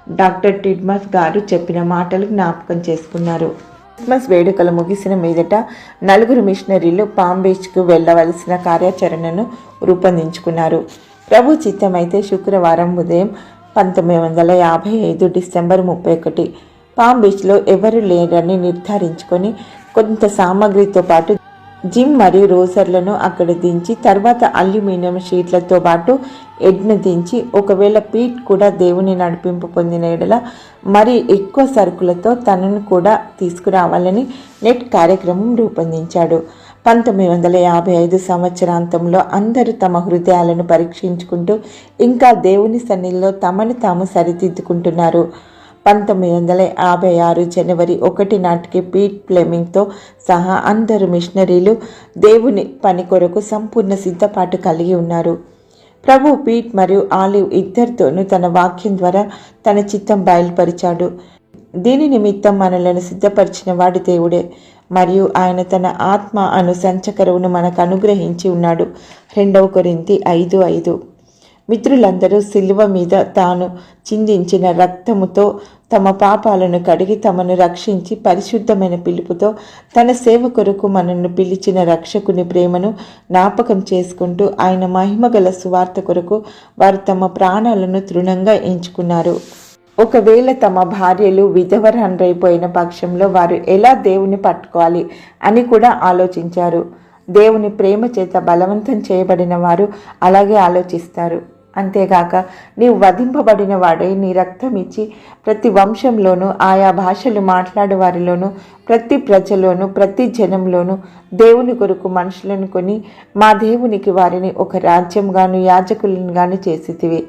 Doctor టిడ్మస్ గారు చెప్పిన మాటలు జ్ఞాపకం చేసుకున్నారు. క్రిస్మస్ వేడుకలు ముగిసిన మీదట నలుగురు మిషనరీలు పామ్ బీచ్కు వెళ్లవలసిన కార్యాచరణను రూపొందించుకున్నారు. ప్రభు చిత్తమైతే శుక్రవారం ఉదయం 1955 డిసెంబర్ 31 పామ్ బీచ్లో ఎవరు లేరని నిర్ధారించుకొని కొంత సామాగ్రితో పాటు జిమ్ మరియు రోజర్లను అక్కడ దించి తర్వాత అల్యూమినియం షీట్లతో పాటు ఎడ్ను దించి ఒకవేళ పీట్ కూడా దేవుని నడిపింపు పొందిన ఎడల మరి ఎక్కువ సరుకులతో తనను కూడా తీసుకురావాలని నెట్ కార్యక్రమం రూపొందించాడు. 1955 సంవత్సరాంతంలో అందరూ తమ హృదయాలను పరీక్షించుకుంటూ ఇంకా దేవుని సన్నిధిలో తమను తాము సరిదిద్దుకుంటున్నారు. 1956 జనవరి 1 నాటికి పీట్ ఫ్లెమింగ్తో సహా అందరు మిషనరీలు దేవుని పని కొరకు సంపూర్ణ సిద్ధపాటు కలిగి ఉన్నారు. ప్రభు పీట్ మరియు ఆలివ్ ఇద్దరితోనూ తన వాక్యం ద్వారా తన చిత్తం బయలుపరిచాడు. దీని నిమిత్తం మనలను సిద్ధపరిచిన వాడు దేవుడే మరియు ఆయన తన ఆత్మ అను సంచకరువును మనకు అనుగ్రహించి ఉన్నాడు. 2 కొరింథీ 5:5. మిత్రులందరూ సిలువ మీద తాను చిందించిన రక్తముతో తమ పాపాలను కడిగి తమను రక్షించి పరిశుద్ధమైన పిలుపుతో తన సేవ కొరకు మనల్ని పిలిచిన రక్షకుని ప్రేమను జ్ఞాపకం చేసుకుంటూ ఆయన మహిమగల సువార్త కొరకు వారు తమ ప్రాణాలను తృణంగా ఎంచుకున్నారు. ఒకవేళ తమ భార్యలు విధవరాండ్రైపోయిన పక్షంలో వారు ఎలా దేవుని పట్టుకోవాలి అని కూడా ఆలోచించారు. దేవుని ప్రేమ చేత బలవంతం చేయబడిన వారు అలాగే ఆలోచిస్తారు. అంతేగాక నీవు వధింపబడిన వాడై నీ రక్తం ఇచ్చి ప్రతి వంశంలోనూ ఆయా భాషలు మాట్లాడే వారిలోనూ ప్రతి ప్రజలోనూ ప్రతి జనంలోనూ దేవుని కొరకు మనుషులను కొని మా దేవునికి వారిని ఒక రాజ్యంగాను యాజకులను గాను చేసితివి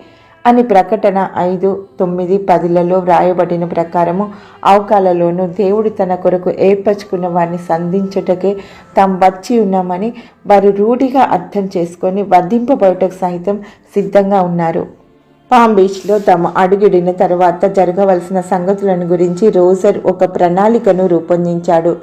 అని ప్రకటన 5:9-10లలో వ్రాయబడిన ప్రకారము అవకాలలోనూ దేవుడు తన కొరకు ఏర్పరచుకున్న వారిని సంధించుటకే తాము వచ్చి ఉన్నామని వారు రూఢిగా అర్థం చేసుకొని వధింపబడుటకు సహితం సిద్ధంగా ఉన్నారు. పామ్ బీచ్లో తాము అడుగిడిన తర్వాత జరగవలసిన సంగతులను గురించి రోజర్ ఒక ప్రణాళికను రూపొందించాడు.